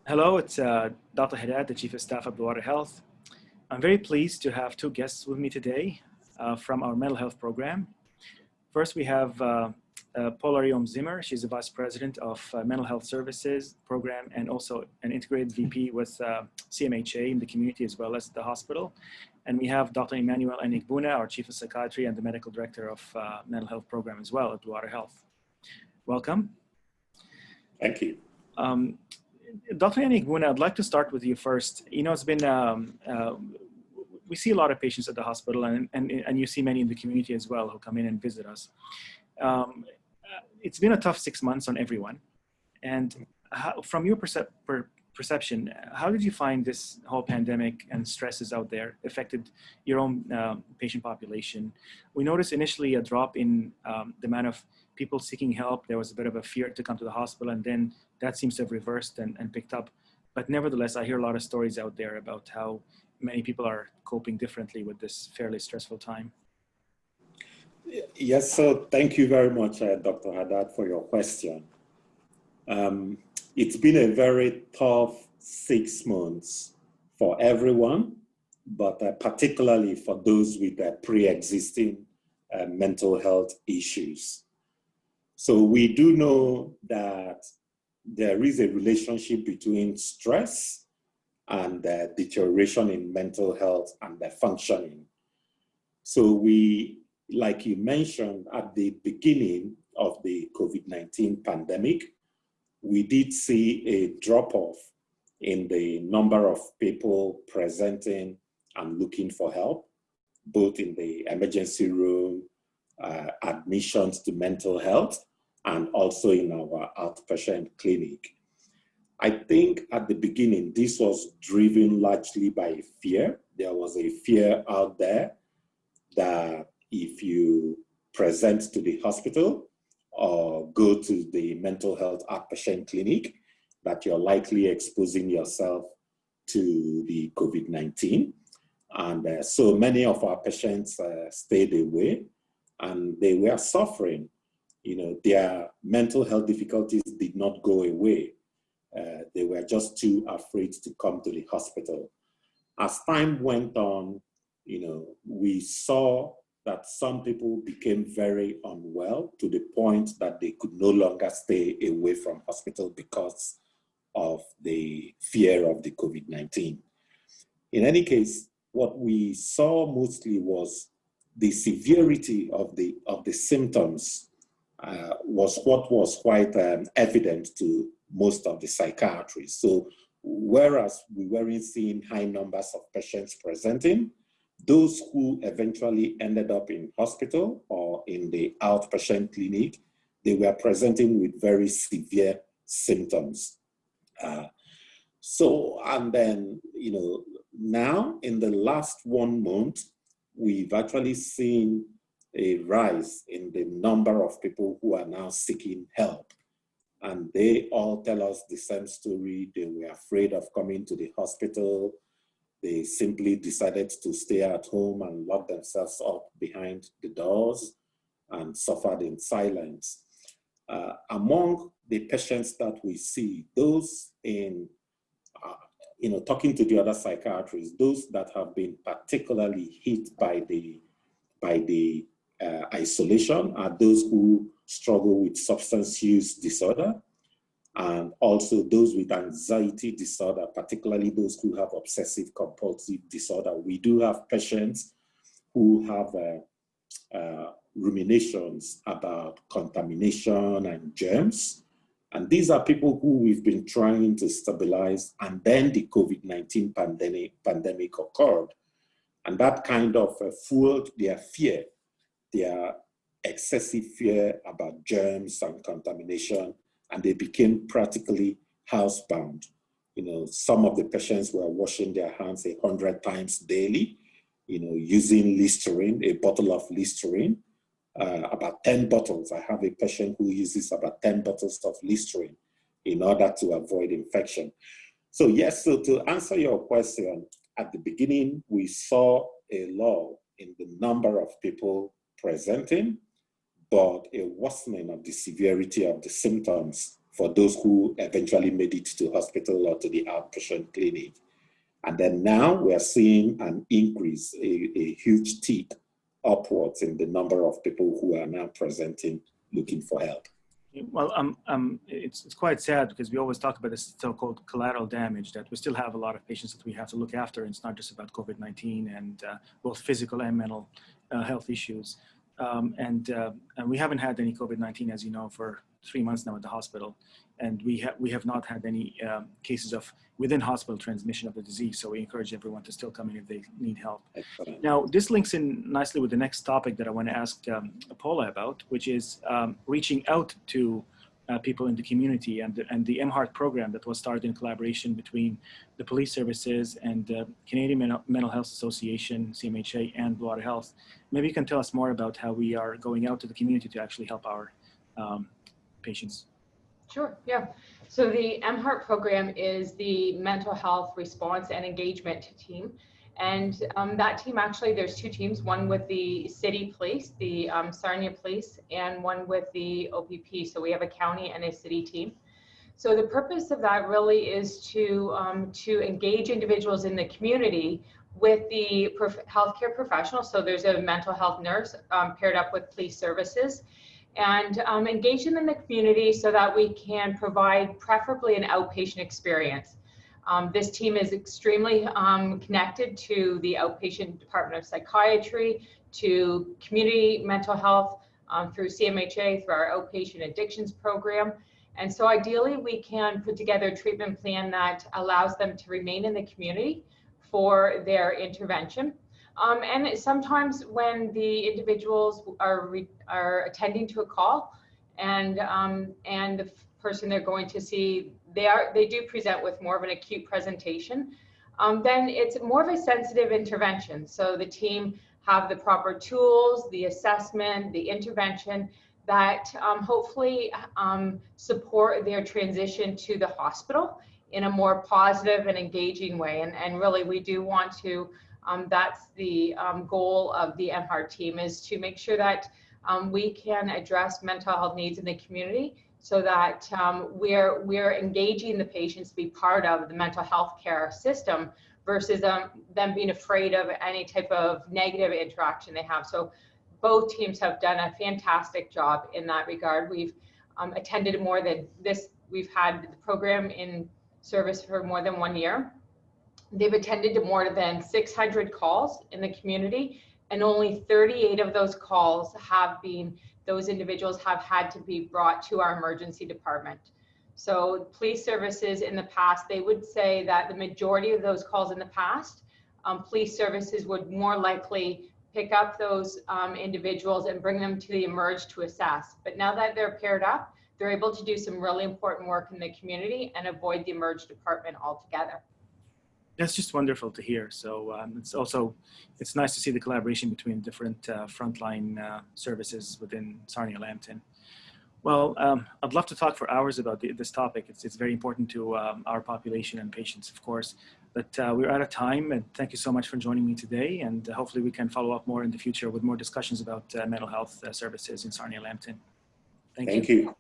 Hello, it's Dr. Haddad, the Chief of Staff of Water Health. I'm very pleased to have two guests with me today from our mental health program. First, we have Paula Zimmer. She's the Vice President of Mental Health Services Program and also an integrated VP with CMHA in the community as well as the hospital. And we have Dr. Emmanuel Enigbuna, our Chief of Psychiatry and the Medical Director of Mental Health Program as well at Water Health. Welcome. Thank you. Dr. Enigbuna, I'd like to start with you first. You know, it's been, we see a lot of patients at the hospital and you see many in the community as well who come in and visit us. It's been a tough 6 months on everyone. And from your perception, how did you find this whole pandemic and stresses out there affected your own patient population? We noticed initially a drop in the amount of people seeking help. There was a bit of a fear to come to the hospital, and then that seems to have reversed and picked up. But nevertheless, I hear a lot of stories out there about how many people are coping differently with this fairly stressful time. Yes, so thank you very much, Dr. Haddad, for your question. It's been a very tough 6 months for everyone, but particularly for those with pre-existing mental health issues. So we do know that there is a relationship between stress and deterioration in mental health and functioning. So we, like you mentioned, at the beginning of the COVID-19 pandemic, we did see a drop-off in the number of people presenting and looking for help, both in the emergency room, admissions to mental health, and also in our outpatient clinic. I think at the beginning, this was driven largely by fear. There was a fear out there that if you present to the hospital or go to the mental health outpatient clinic, that you're likely exposing yourself to the COVID-19. And so many of our patients stayed away and they were suffering. You know, their mental health difficulties did not go away. They were just too afraid to come to the hospital. As time went on, you know, we saw that some people became very unwell to the point that they could no longer stay away from hospital because of the fear of the COVID-19. In any case, what we saw mostly was the severity of the symptoms was what was quite evident to most of the psychiatrists. So whereas we weren't seeing high numbers of patients presenting, those who eventually ended up in hospital or in the outpatient clinic, they were presenting with very severe symptoms. And then, you know, now in the last 1 month, we've actually seen a rise in the number of people who are now seeking help. And they all tell us the same story. They were afraid of coming to the hospital. They simply decided to stay at home and lock themselves up behind the doors and suffered in silence. Among the patients that we see, those in, you know, talking to the other psychiatrists, those that have been particularly hit by the isolation are those who struggle with substance use disorder, and also those with anxiety disorder, particularly those who have obsessive compulsive disorder. We do have patients who have ruminations about contamination and germs. And these are people who we've been trying to stabilize, and then the COVID-19 pandemic occurred. And that kind of fueled their fear, their excessive fear about germs and contamination, and they became practically housebound. You know, some of the patients were washing their hands 100 times daily, you know, using Listerine, a bottle of Listerine, about 10 bottles. I have a patient who uses about 10 bottles of Listerine in order to avoid infection. So yes, so to answer your question, at the beginning, we saw a lull in the number of people presenting, but a worsening of the severity of the symptoms for those who eventually made it to hospital or to the outpatient clinic. And then now we're seeing an increase, a huge tick upwards in the number of people who are now presenting looking for help. Well, it's quite sad because we always talk about this so-called collateral damage, that we still have a lot of patients that we have to look after. And it's not just about COVID-19 and both physical and mental health issues. And we haven't had any COVID-19, as you know, for 3 months now at the hospital. And we have not had any cases of within hospital transmission of the disease. So we encourage everyone to still come in if they need help. Excellent. Now, this links in nicely with the next topic that I want to ask Paula about, which is reaching out to people in the community and the MHeart program that was started in collaboration between the police services and the Canadian Mental Health Association, CMHA, and Water Health. Maybe you can tell us more about how we are going out to the community to actually help our patients. Sure, yeah. So the MHeart program is the mental health response and engagement team. And that team, actually, there's two teams, one with the city police, the Sarnia police, and one with the OPP. So we have a county and a city team. So the purpose of that really is to engage individuals in the community with the healthcare professionals. So there's a mental health nurse paired up with police services, and engage them in the community so that we can provide preferably an outpatient experience. This team is extremely connected to the outpatient Department of Psychiatry, to community mental health through CMHA, through our outpatient addictions program. And so ideally we can put together a treatment plan that allows them to remain in the community for their intervention. And sometimes when the individuals are attending to a call and the person they're going to see, they do present with more of an acute presentation, then it's more of a sensitive intervention. So the team have the proper tools, the assessment, the intervention that hopefully support their transition to the hospital in a more positive and engaging way. And really we do want to, that's the goal of the MHeart team, is to make sure that we can address mental health needs in the community so that we're engaging the patients to be part of the mental health care system versus them being afraid of any type of negative interaction they have. So both teams have done a fantastic job in that regard. We've attended more than this, we've had the program in service for more than 1 year. They've attended to more than 600 calls in the community, and only 38 of those calls have been, those individuals have had to be brought to our emergency department. So police services in the past, they would say that the majority of those calls in the past, police services would more likely pick up those individuals and bring them to the emerge to assess. But now that they're paired up, they're able to do some really important work in the community and avoid the emerge department altogether. That's just wonderful to hear. So it's nice to see the collaboration between different frontline services within Sarnia-Lambton. Well, I'd love to talk for hours about this topic. It's very important to our population and patients, of course. But we're out of time, and thank you so much for joining me today. And hopefully we can follow up more in the future with more discussions about mental health services in Sarnia-Lambton. Thank you.